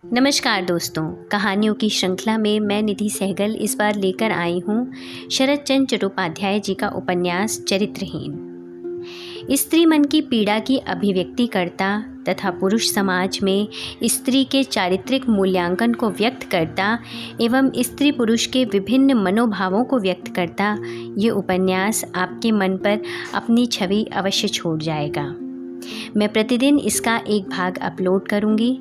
नमस्कार दोस्तों, कहानियों की श्रृंखला में मैं निधि सहगल इस बार लेकर आई हूँ शरद चंद्र चट्टोपाध्याय जी का उपन्यास चरित्रहीन। स्त्री मन की पीड़ा की अभिव्यक्ति करता तथा पुरुष समाज में स्त्री के चारित्रिक मूल्यांकन को व्यक्त करता एवं स्त्री पुरुष के विभिन्न मनोभावों को व्यक्त करता ये उपन्यास आपके मन पर अपनी छवि अवश्य छोड़ जाएगा। मैं प्रतिदिन इसका एक भाग अपलोड करूँगी।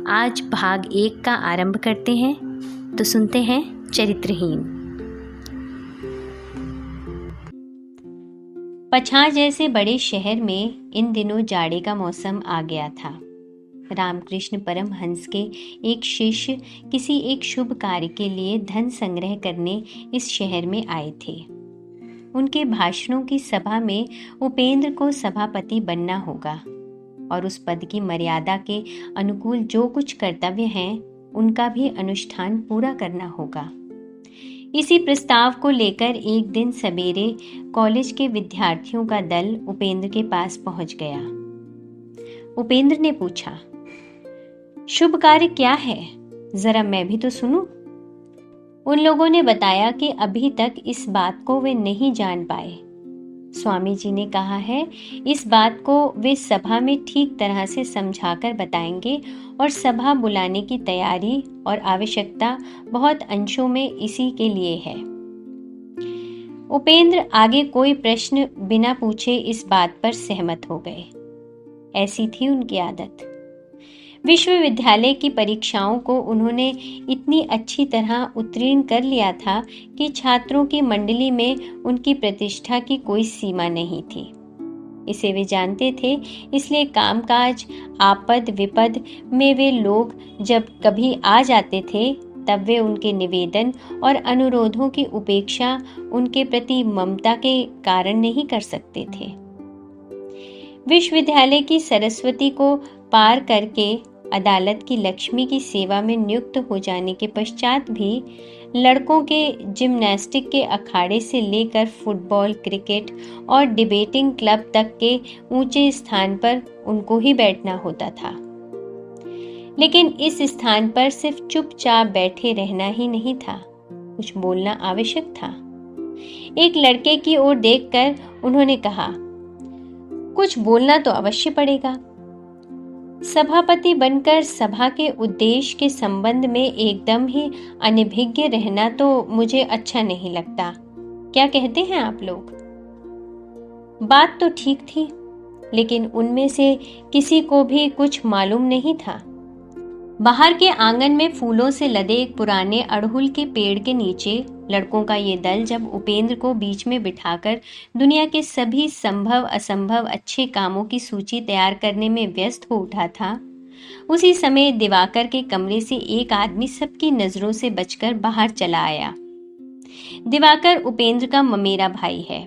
आज भाग 1 का आरंभ करते हैं, तो सुनते हैं चरित्रहीन। पछाड़ जैसे बड़े शहर में इन दिनों जाड़े का मौसम आ गया था। रामकृष्ण परमहंस के एक शिष्य किसी एक शुभ कार्य के लिए धन संग्रह करने इस शहर में आए थे। उनके भाषणों की सभा में उपेंद्र को सभापति बनना होगा और उस पद की मर्यादा के अनुकूल जो कुछ कर्तव्य हैं उनका भी अनुष्ठान पूरा करना होगा। इसी प्रस्ताव को लेकर एक दिन सवेरे कॉलेज के विद्यार्थियों का दल उपेंद्र के पास पहुंच गया। उपेंद्र ने पूछा, शुभ कार्य क्या है, जरा मैं भी तो सुनूं। उन लोगों ने बताया कि अभी तक इस बात को वे नहीं जान पाए। स्वामी जी ने कहा है इस बात को वे सभा में ठीक तरह से समझाकर बताएंगे और सभा बुलाने की तैयारी और आवश्यकता बहुत अंशों में इसी के लिए है। उपेंद्र आगे कोई प्रश्न बिना पूछे इस बात पर सहमत हो गए। ऐसी थी उनकी आदत। विश्वविद्यालय की परीक्षाओं को उन्होंने इतनी अच्छी तरह उत्तीर्ण कर लिया था कि छात्रों की मंडली में उनकी प्रतिष्ठा की कोई सीमा नहीं थी। इसे वे जानते थे, इसलिए कामकाज आपद विपद में वे लोग जब कभी आ जाते थे तब वे उनके निवेदन और अनुरोधों की उपेक्षा उनके प्रति ममता के कारण नहीं कर सकते थे। विश्वविद्यालय की सरस्वती को पार करके अदालत की लक्ष्मी की सेवा में नियुक्त हो जाने के पश्चात भी लड़कों के जिम्नास्टिक के अखाड़े से लेकर फुटबॉल, क्रिकेट और डिबेटिंग क्लब तक के ऊंचे स्थान पर उनको ही बैठना होता था। लेकिन इस स्थान पर सिर्फ चुपचाप बैठे रहना ही नहीं था, कुछ बोलना आवश्यक था। एक लड़के की ओर देखकर उन्होंने कहा, कुछ बोलना तो अवश्य पड़ेगा। सभापति बनकर सभा के उद्देश्य के संबंध में एकदम ही अनभिज्ञ रहना तो मुझे अच्छा नहीं लगता। क्या कहते हैं आप लोग? बात तो ठीक थी, लेकिन उनमें से किसी को भी कुछ मालूम नहीं था। बाहर के आंगन में फूलों से लदे एक पुराने अड़हुल के पेड़ के नीचे लड़कों का ये दल जब उपेंद्र को बीच में बिठाकर दुनिया के सभी संभव असंभव अच्छे कामों की सूची तैयार करने में व्यस्त हो उठा था, उसी समय दिवाकर के कमरे से एक आदमी सबकी नजरों से बचकर बाहर चला आया। दिवाकर उपेंद्र का ममेरा भाई है।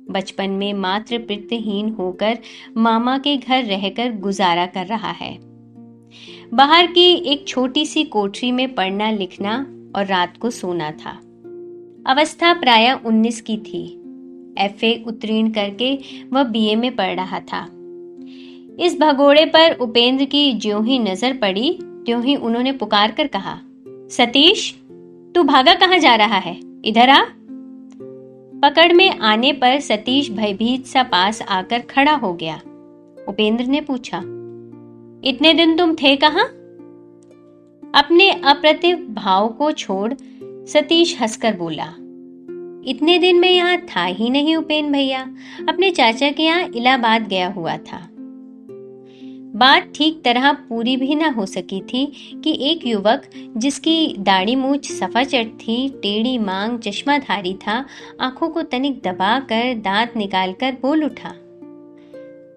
बचपन में मातृ पितृहीन होकर मामा के घर रहकर गुजारा कर रहा है। बाहर की एक छोटी सी कोठरी में पढ़ना लिखना और रात को सोना था। अवस्था प्रायः 19 की थी। FA उत्तीर्ण करके वह BA में पढ़ रहा था। इस भगोड़े पर उपेंद्र की ज्यों ही नजर पड़ी त्यों ही उन्होंने पुकार कर कहा, सतीश, तू भागा कहाँ जा रहा है? इधर आ। पकड़ में आने पर सतीश भयभीत सा पास आकर खड़ा हो गया। उपेंद्र ने पूछा, इतने दिन तुम थे कहाँ? अपने अप्रतिभ भाव को छोड़ सतीश हंसकर बोला, इतने दिन मैं यहाँ था ही नहीं उपेंद्र भैया, अपने चाचा के यहाँ इलाहाबाद गया हुआ था। बात ठीक तरह पूरी भी न हो सकी थी कि एक युवक जिसकी दाढ़ी मूछ सफाचट थी, टेढ़ी मांग, चश्माधारी था, आंखों को तनिक दबाकर दांत निकालकर बोल उठा,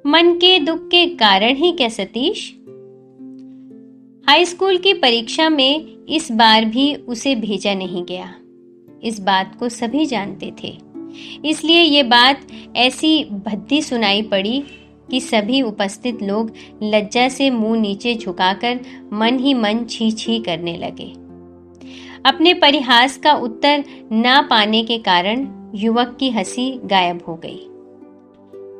मन के दुख के कारण ही क्या सतीश? हाई स्कूल की परीक्षा में इस बार भी उसे भेजा नहीं गया। इस बात को सभी जानते थे, इसलिए ये बात ऐसी भद्दी सुनाई पड़ी कि सभी उपस्थित लोग लज्जा से मुंह नीचे झुकाकर मन ही मन छी छी करने लगे। अपने परिहास का उत्तर ना पाने के कारण युवक की हंसी गायब हो गई।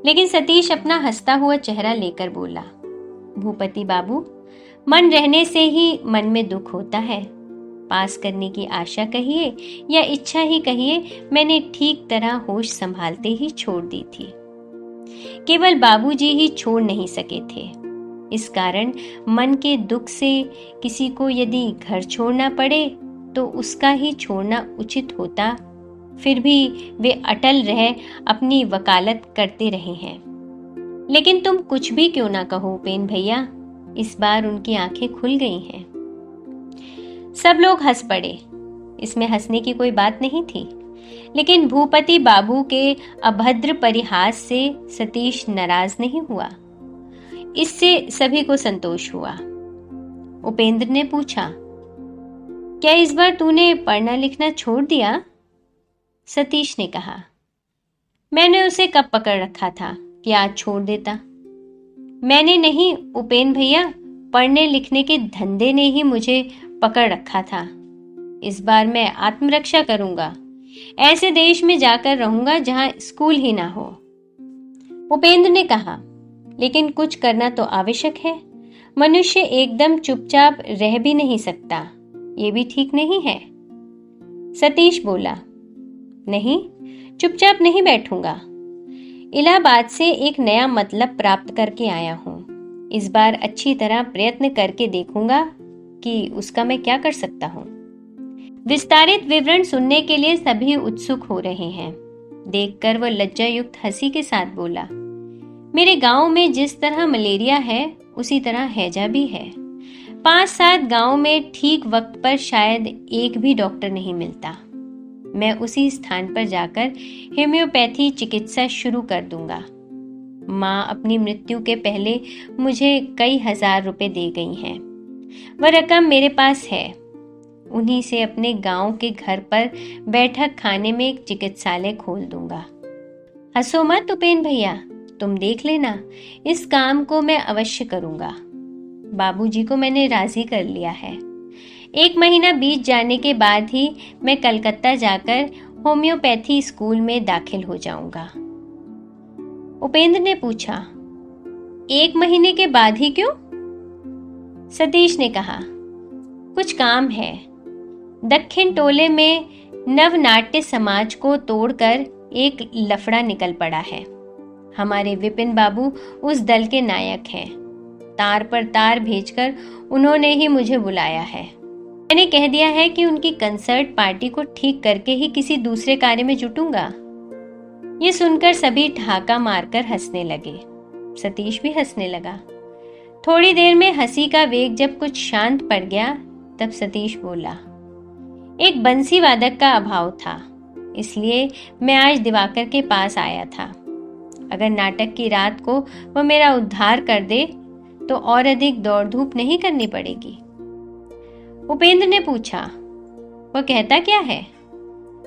लेकिन सतीश अपना हंसता हुआ चेहरा लेकर बोला, भूपति बाबू, मन रहने से ही मन में दुख होता है। पास करने की आशा कहिए या इच्छा ही कहिए, मैंने ठीक तरह होश संभालते ही छोड़ दी थी। केवल बाबूजी ही छोड़ नहीं सके थे। इस कारण मन के दुख से किसी को यदि घर छोड़ना पड़े तो उसका ही छोड़ना उचित होता। फिर भी वे अटल रह अपनी वकालत करते रहे हैं। लेकिन तुम कुछ भी क्यों ना कहो उपेन भैया, इस बार उनकी आंखें खुल गई हैं। सब लोग हंस पड़े। इसमें हंसने की कोई बात नहीं थी, लेकिन भूपति बाबू के अभद्र परिहास से सतीश नाराज नहीं हुआ। इससे सभी को संतोष हुआ। उपेंद्र ने पूछा, क्या इस बार तूने पढ़ना लिखना छोड़ दिया? सतीश ने कहा, मैंने उसे कब पकड़ रखा था कि आज छोड़ देता। मैंने नहीं उपेन भैया, पढ़ने लिखने के धंधे ने ही मुझे पकड़ रखा था। इस बार मैं आत्मरक्षा करूंगा। ऐसे देश में जाकर रहूंगा जहां स्कूल ही ना हो। उपेंद्र ने कहा, लेकिन कुछ करना तो आवश्यक है। मनुष्य एकदम चुपचाप रह भी नहीं सकता, ये भी ठीक नहीं है। सतीश बोला, नहीं, चुपचाप नहीं बैठूंगा। इलाहाबाद से एक नया मतलब प्राप्त करके आया हूं। इस बार अच्छी तरह प्रयत्न करके देखूंगा कि उसका मैं क्या कर सकता हूं। विस्तारित विवरण सुनने के लिए सभी उत्सुक हो रहे हैं। देखकर वह लज्जायुक्त हंसी के साथ बोला, मेरे गांव में जिस तरह मलेरिया है उसी तरह हैजा भी है। 5-7 गांव में ठीक वक्त पर शायद एक भी डॉक्टर नहीं मिलता। मैं उसी स्थान पर जाकर होम्योपैथी चिकित्सा शुरू कर दूंगा। माँ अपनी मृत्यु के पहले मुझे कई हजार रुपए दे गई हैं। वह रकम मेरे पास है। उन्हीं से अपने गांव के घर पर बैठक खाने में एक चिकित्सालय खोल दूंगा। हंसो मत उपेन भैया, तुम देख लेना, इस काम को मैं अवश्य करूंगा। बाबूजी को मैंने राजी कर लिया है। 1 महीना बीत जाने के बाद ही मैं कलकत्ता जाकर होम्योपैथी स्कूल में दाखिल हो जाऊंगा। उपेंद्र ने पूछा, 1 महीने के बाद ही क्यों? सतीश ने कहा, कुछ काम है। दक्षिण टोले में नवनाट्य समाज को तोड़कर एक लफड़ा निकल पड़ा है। हमारे विपिन बाबू उस दल के नायक हैं। तार पर तार भेजकर उन्होंने ही मुझे बुलाया है। मैंने कह दिया है कि उनकी कंसर्ट पार्टी को ठीक करके ही किसी दूसरे कार्य में जुटूंगा। ये सुनकर सभी ठहाका मारकर हंसने लगे। सतीश भी हंसने लगा। थोड़ी देर में हंसी का वेग जब कुछ शांत पड़ गया तब सतीश बोला, एक बंसी वादक का अभाव था, इसलिए मैं आज दिवाकर के पास आया था। अगर नाटक की रात को वह मेरा उद्धार कर दे तो और अधिक दौड़ धूप नहीं करनी पड़ेगी। उपेंद्र ने पूछा, वह कहता क्या है?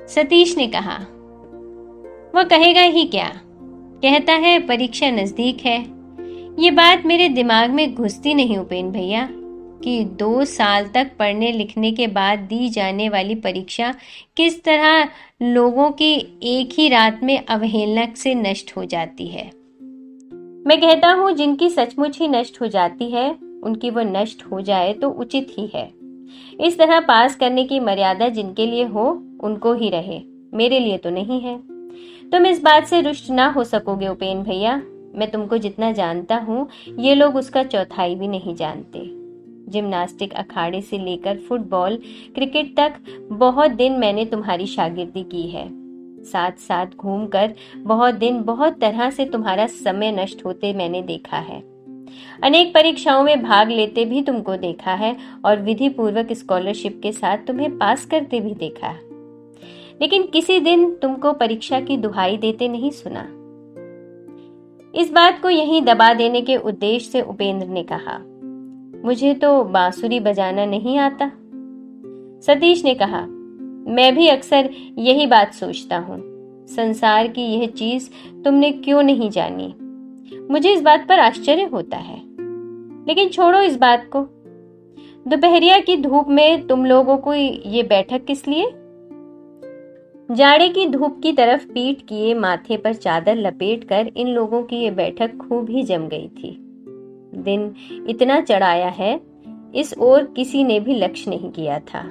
सतीश ने कहा, वह कहेगा ही क्या, कहता है परीक्षा नजदीक है। ये बात मेरे दिमाग में घुसती नहीं उपेन भैया कि 2 साल तक पढ़ने लिखने के बाद दी जाने वाली परीक्षा किस तरह लोगों की एक ही रात में अवहेलना से नष्ट हो जाती है। मैं कहता हूँ जिनकी सचमुच ही नष्ट हो जाती है उनकी वो नष्ट हो जाए तो उचित ही है। इस तरह पास करने की मर्यादा जिनके लिए हो उनको ही रहे, मेरे लिए तो नहीं है। तुम इस बात से रुष्ट ना हो सकोगे उपेन भैया। मैं तुमको जितना जानता हूँ ये लोग उसका चौथाई भी नहीं जानते। जिम्नास्टिक अखाड़े से लेकर फुटबॉल क्रिकेट तक बहुत दिन मैंने तुम्हारी शागिर्दी की है। साथ साथ घूमकर बहुत दिन बहुत तरह से तुम्हारा समय नष्ट होते मैंने देखा है। अनेक परीक्षाओं में भाग लेते भी तुमको देखा है और विधि पूर्वक स्कॉलरशिप के साथ तुम्हें पास करते भी देखा है, लेकिन किसी दिन तुमको परीक्षा की दुहाई देते नहीं सुना। इस बात को यहीं दबा देने के उद्देश्य से उपेंद्र ने कहा, मुझे तो बांसुरी बजाना नहीं आता। सतीश ने कहा, मैं भी अक्सर यही बात सोचता हूँ, संसार की यह चीज तुमने क्यों नहीं जानी। मुझे इस बात पर आश्चर्य होता है, लेकिन छोड़ो इस बात को। दोपहरिया की धूप में तुम लोगों को ये बैठक किस लिए? जाड़े की धूप की तरफ पीठ किए माथे पर चादर लपेटकर इन लोगों की ये बैठक खूब ही जम गई थी। दिन इतना चढ़ाया है इस ओर किसी ने भी लक्ष्य नहीं किया था।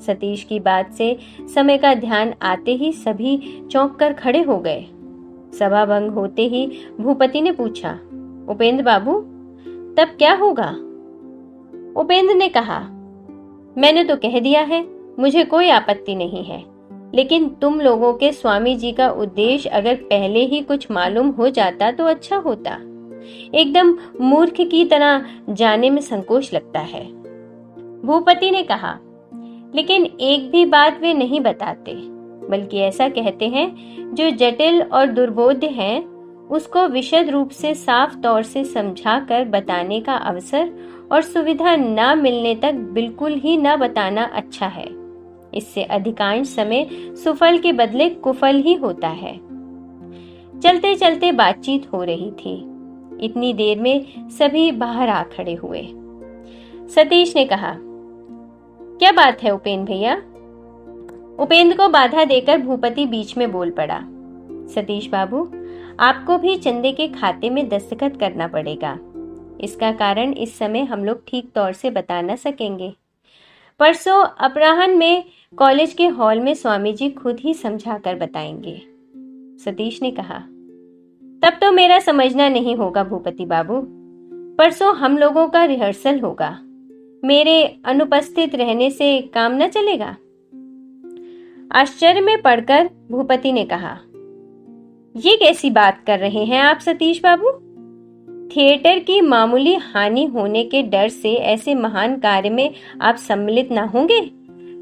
सतीश की बात से समय का ध्यान आते ही सभी चौंक कर खड़े हो गए। सभा भंग होते ही भूपति ने पूछा, उपेंद्र बाबू, तब क्या होगा? उपेंद्र ने कहा, मैंने तो कह दिया है, मुझे कोई आपत्ति नहीं है, लेकिन तुम लोगों के स्वामी जी का उद्देश्य अगर पहले ही कुछ मालूम हो जाता तो अच्छा होता। एकदम मूर्ख की तरह जाने में संकोच लगता है। भूपति ने कहा, लेकिन एक भी बात वे नहीं बताते, बल्कि ऐसा कहते हैं जो जटिल और दुर्बोध्य है उसको विशद रूप से साफ तौर से समझाकर बताने का अवसर और सुविधा न मिलने तक बिल्कुल ही न बताना अच्छा है। इससे अधिकांश समय सुफल के बदले कुफल ही होता है। चलते चलते बातचीत हो रही थी। इतनी देर में सभी बाहर आ खड़े हुए। सतीश ने कहा, क्या बात है उपेंद्र भैया? उपेंद्र को बाधा देकर भूपति बीच में बोल पड़ा, सतीश बाबू, आपको भी चंदे के खाते में दस्तखत करना पड़ेगा। इसका कारण इस समय हम लोग ठीक तौर से बता न सकेंगे। परसों अपराह्न में कॉलेज के हॉल में स्वामी जी खुद ही समझा कर बताएंगे। सतीश ने कहा, तब तो मेरा समझना नहीं होगा भूपति बाबू। परसों हम लोगों का रिहर्सल होगा। मेरे अनुपस्थित रहने से काम न चलेगा? आश्चर्य में पड़कर भूपति ने कहा, ये कैसी बात कर रहे हैं आप सतीश बाबू? थिएटर की मामूली हानि होने के डर से ऐसे महान कार्य में आप सम्मिलित ना होंगे?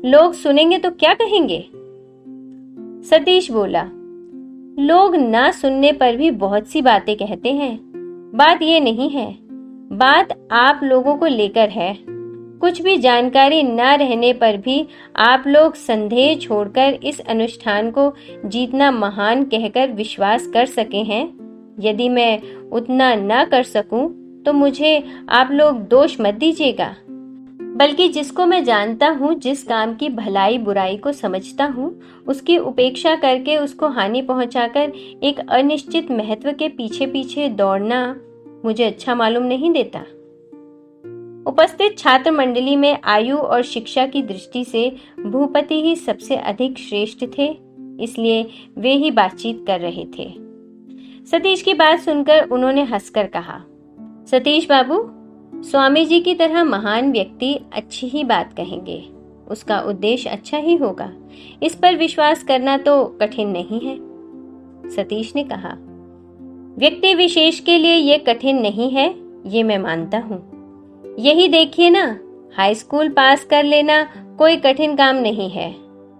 लोग सुनेंगे तो क्या कहेंगे? सतीश बोला, लोग ना सुनने पर भी बहुत सी बातें कहते हैं। बात ये नहीं है, बात आप लोगों को लेकर है। कुछ भी जानकारी ना रहने पर भी आप लोग संदेह छोड़कर इस अनुष्ठान को जीतना महान कहकर विश्वास कर सके हैं। यदि मैं उतना ना कर सकूं तो मुझे आप लोग दोष मत दीजिएगा, बल्कि जिसको मैं जानता हूं, जिस काम की भलाई बुराई को समझता हूं, उसकी उपेक्षा करके उसको हानि पहुंचाकर एक अनिश्चित महत्व के पीछे पीछे दौड़ना मुझे अच्छा मालूम नहीं देता। उपस्थित छात्र मंडली में आयु और शिक्षा की दृष्टि से भूपति ही सबसे अधिक श्रेष्ठ थे, इसलिए वे ही बातचीत कर रहे थे। सतीश की बात सुनकर उन्होंने हंसकर कहा, सतीश बाबू, स्वामी जी की तरह महान व्यक्ति अच्छी ही बात कहेंगे, उसका उद्देश्य अच्छा ही होगा। इस पर विश्वास करना तो कठिन नहीं है। सतीश ने कहा, व्यक्ति विशेष के लिए ये कठिन नहीं है, ये मैं मानता हूँ। यही देखिए ना, हाई स्कूल पास कर लेना कोई कठिन काम नहीं है।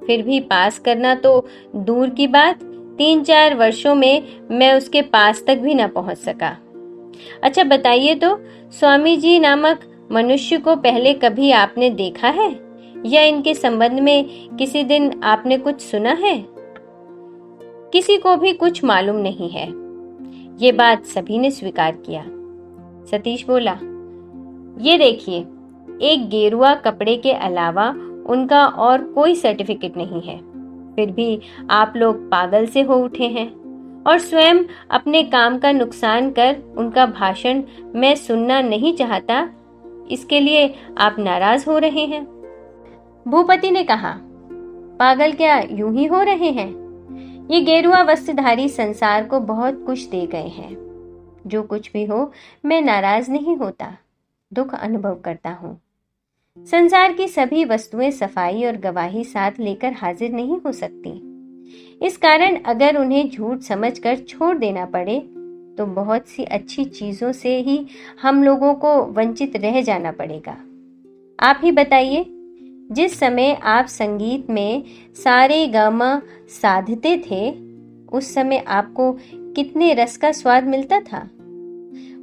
फिर भी पास करना तो दूर की बात, 3-4 वर्षों में मैं उसके पास तक भी ना पहुंच सका। अच्छा बताइए तो, स्वामी जी नामक मनुष्य को पहले कभी आपने देखा है या इनके संबंध में किसी दिन आपने कुछ सुना है? किसी को भी कुछ मालूम नहीं है। ये बात सभी ने स्वीकार किया। सतीश बोला, ये देखिए, एक गेरुआ कपड़े के अलावा उनका और कोई सर्टिफिकेट नहीं है। फिर भी आप लोग पागल से हो उठे हैं और स्वयं अपने काम का नुकसान कर उनका भाषण मैं सुनना नहीं चाहता, इसके लिए आप नाराज हो रहे हैं। भूपति ने कहा, पागल क्या यूं ही हो रहे हैं? ये गेरुआ वस्त्रधारी संसार को बहुत कुछ दे गए हैं। जो कुछ भी हो, मैं नाराज नहीं होता, दुख अनुभव करता हूँ। संसार की सभी वस्तुएं सफाई और गवाही साथ लेकर हाजिर नहीं हो सकती। इस कारण अगर उन्हें झूठ समझकर छोड़ देना पड़े तो बहुत सी अच्छी चीजों से ही हम लोगों को वंचित रह जाना पड़ेगा। आप ही बताइए, जिस समय आप संगीत में सारे गामा साधते थे, उस समय आपको कितने रस का स्वाद मिलता था?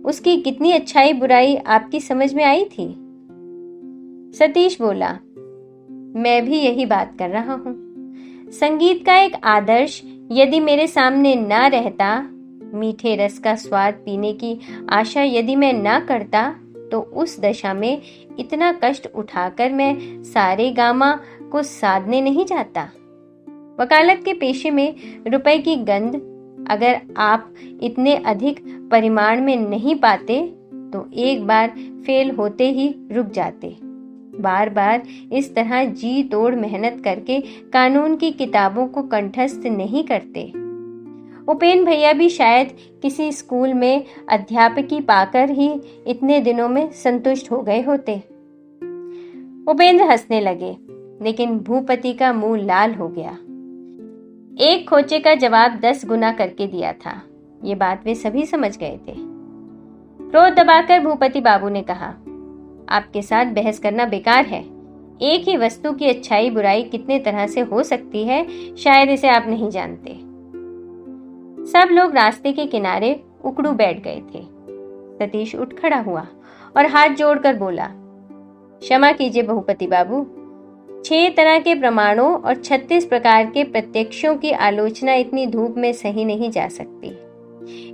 उसकी कितनी अच्छाई बुराई आपकी समझ में आई थी? सतीश बोला, मैं भी यही बात कर रहा हूँ। संगीत का एक आदर्श यदि मेरे सामने ना रहता, मीठे रस का स्वाद पीने की आशा यदि मैं ना करता, तो उस दशा में इतना कष्ट उठाकर मैं सारे गामा को साधने नहीं जाता। वकालत के पेशे में रुपए की गंध अगर आप इतने अधिक परिमाण में नहीं पाते तो एक बार फेल होते ही रुक जाते। बार बार इस तरह जी तोड़ मेहनत करके कानून की किताबों को कंठस्थ नहीं करते। उपेंद्र भैया भी शायद किसी स्कूल में अध्यापकी पाकर ही इतने दिनों में संतुष्ट हो गए होते। उपेंद्र हंसने लगे, लेकिन भूपति का मुंह लाल हो गया। एक खोचे का जवाब 10 गुना करके दिया था, ये बात वे सभी समझ गए थे। क्रोध दबाकर भूपति बाबू ने कहा, आपके साथ बहस करना बेकार है। एक ही वस्तु की अच्छाई बुराई कितने तरह से हो सकती है, शायद इसे आप नहीं जानते। सब लोग रास्ते के किनारे उकड़ू बैठ गए थे। सतीश उठ खड़ा हुआ और हाथ जोड़कर बोला, क्षमा कीजिए भूपति बाबू, 6 तरह के प्रमाणों और 36 प्रकार के प्रत्यक्षों की आलोचना इतनी धूप में सही नहीं जा सकती।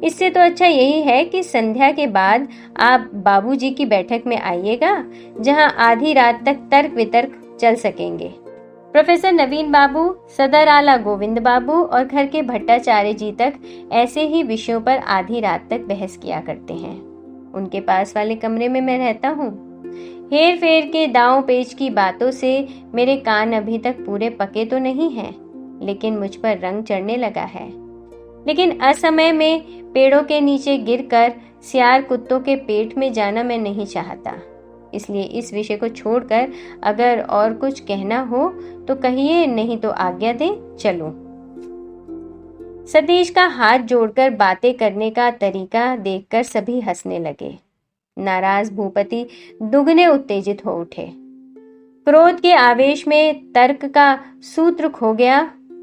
इससे तो अच्छा यही है कि संध्या के बाद आप बाबूजी की बैठक में आइएगा, जहां आधी रात तक तर्क वितर्क चल सकेंगे। प्रोफेसर नवीन बाबू, सदर आला गोविंद बाबू और घर के भट्टाचार्य जी तक ऐसे ही विषयों पर आधी रात तक बहस किया करते हैं। उनके पास वाले कमरे में मैं रहता हूँ। हेर फेर के दांव पेच की बातों से मेरे कान अभी तक पूरे पके तो नहीं हैं, लेकिन मुझ पर रंग चढ़ने लगा है। लेकिन असमय में पेड़ों के नीचे गिरकर सियार कुत्तों के पेट में जाना मैं नहीं चाहता। इसलिए इस विषय को छोड़कर अगर और कुछ कहना हो तो कहिए, नहीं तो आज्ञा दें, चलो। सतीश का हाथ जोड़कर बातें करने का तरीका देखकर सभी हंसने लगे। नाराज भूपति दुगने उत्तेजित हो उठे। क्रोध के आवेश में तर्क का सूत्र खो गया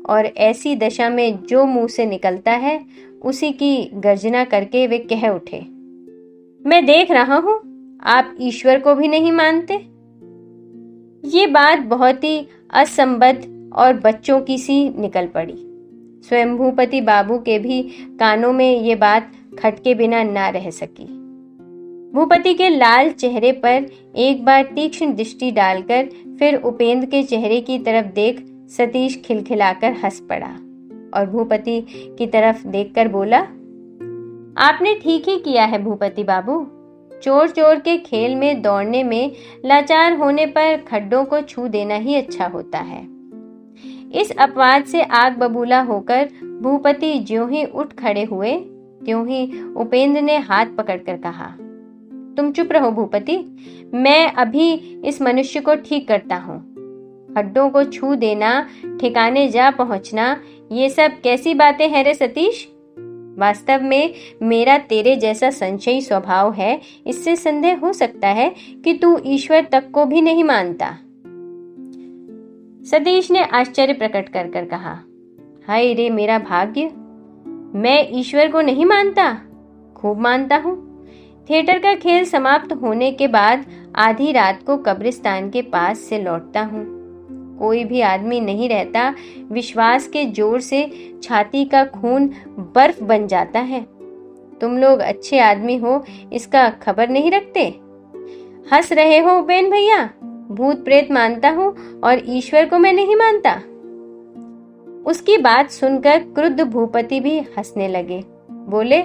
और ऐसी दशा में जो मुंह से निकलता है उसी की गर्जना करके वे कह उठे, मैं देख रहा हूं आप ईश्वर को भी नहीं मानते। ये बात बहुत ही असंबद्ध और बच्चों की सी निकल पड़ी। स्वयं भूपति बाबू के भी कानों में ये बात खटके बिना ना रह सकी। भूपति के लाल चेहरे पर एक बार तीक्ष्ण दृष्टि डालकर फिर उपेंद्र के चेहरे की तरफ देख सतीश खिलखिलाकर हंस पड़ा और भूपति की तरफ देखकर बोला, आपने ठीक ही किया है भूपति बाबू। चोर चोर के खेल में दौड़ने में लाचार होने पर खड्डों को छू देना ही अच्छा होता है। इस अपवाद से आग बबूला होकर भूपति ज्यों ही उठ खड़े हुए, त्यों ही उपेंद्र ने हाथ पकड़कर कहा, तुम चुप रहो भूपति, मैं अभी इस मनुष्य को ठीक करता हूँ। खड्डों को छू देना, ठिकाने जा पहुंचना, ये सब कैसी बातें हैं रे सतीश? वास्तव में मेरा तेरे जैसा संशयी स्वभाव है, इससे संदेह हो सकता है कि तू ईश्वर तक को भी नहीं मानता। सतीश ने आश्चर्य प्रकट कर कर कहा, हाय रे मेरा भाग्य, मैं ईश्वर को नहीं मानता? खूब मानता हूँ। थिएटर का खेल समाप्त होने के बाद आधी रात को कब्रिस्तान के पास से लौटता हूँ। कोई भी आदमी नहीं रहता, विश्वास के जोर से छाती का खून बर्फ बन जाता है। तुम लोग अच्छे आदमी हो, इसका खबर नहीं रखते। हंस रहे हो उपेंद्र भैया? भूत प्रेत मानता हूँ और ईश्वर को मैं नहीं मानता। उसकी बात सुनकर क्रुद्ध भूपति भी हंसने लगे। बोले,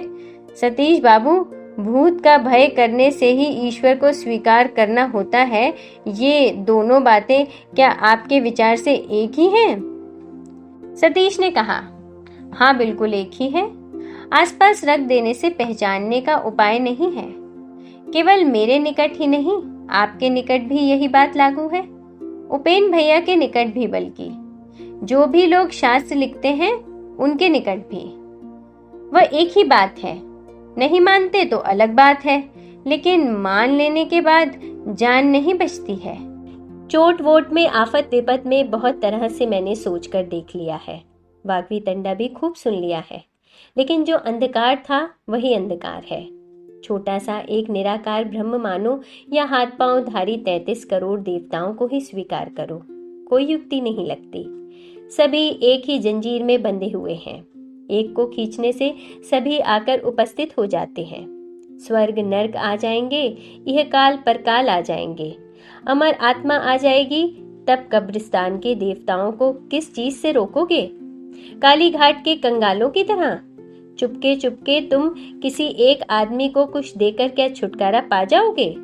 सतीश बाबू, भूत का भय करने से ही ईश्वर को स्वीकार करना होता है, ये दोनों बातें क्या आपके विचार से एक ही हैं? सतीश ने कहा, हाँ बिल्कुल एक ही है। आसपास रख देने से पहचानने का उपाय नहीं है। केवल मेरे निकट ही नहीं, आपके निकट भी यही बात लागू है। उपेंद्र भैया के निकट भी, बल्कि जो भी लोग शास्त्र लिखते हैं उनके निकट भी वह एक ही बात है। नहीं मानते तो अलग बात है, लेकिन मान लेने के बाद जान नहीं बचती है। चोट वोट में, आफत विपत में बहुत तरह से मैंने सोचकर देख लिया है। वाग्वी तंडा भी खूब सुन लिया है, लेकिन जो अंधकार था वही अंधकार है। छोटा सा एक निराकार ब्रह्म मानो या हाथ पांव धारी 33 करोड़ देवताओं को ही स्वीकार करो, कोई युक्ति नहीं लगती। सभी एक ही जंजीर में बंधे हुए हैं। एक को खींचने से सभी आकर उपस्थित हो जाते हैं। स्वर्ग नर्क आ जाएंगे, यह काल परकाल आ जाएंगे, अमर आत्मा आ जाएगी, तब कब्रिस्तान के देवताओं को किस चीज से रोकोगे? काली घाट के कंगालों की तरह? चुपके चुपके तुम किसी एक आदमी को कुछ देकर क्या छुटकारा पा जाओगे?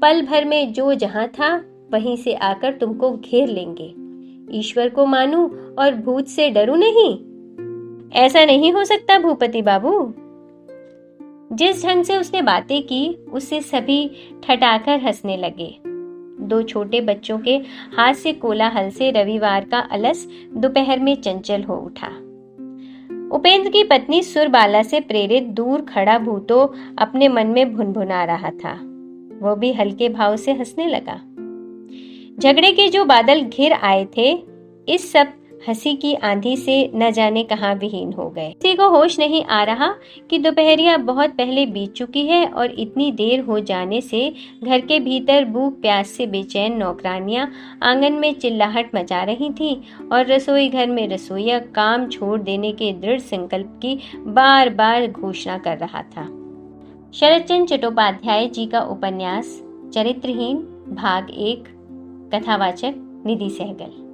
पल भर में जो जहां था वहीं से आकर तुमको घेर लेंगे। ईश्वर को मानूं और भूत से डरूं नहीं। ऐसा नहीं हो सकता भूपति बाबू। जिस ढंग से उसने बातें की उससे सभी ठठाकर हंसने लगे। दो छोटे बच्चों के हाथ से कोलाहल से रविवार का अलस दोपहर में चंचल हो उठा। उपेंद्र की पत्नी सुरबाला से प्रेरित दूर खड़ा भूतो अपने मन में भुनभुना रहा था। वो भी हल्के भाव से हंसने लगा। झगड़े के जो बादल घिर आए थे इस सब हंसी की आंधी से न जाने कहां विहीन हो गए। किसी को होश नहीं आ रहा कि दोपहरिया बहुत पहले बीत चुकी है और इतनी देर हो जाने से घर के भीतर भूख प्यास से बेचैन नौकरानियां आंगन में चिल्लाहट मचा रही थीं और रसोई घर में रसोइया काम छोड़ देने के दृढ़ संकल्प की बार बार घोषणा कर रहा था। शरदचंद्र चट्टोपाध्याय जी का उपन्यास चरित्रहीन भाग 1। कथावाचक निधि सहगल।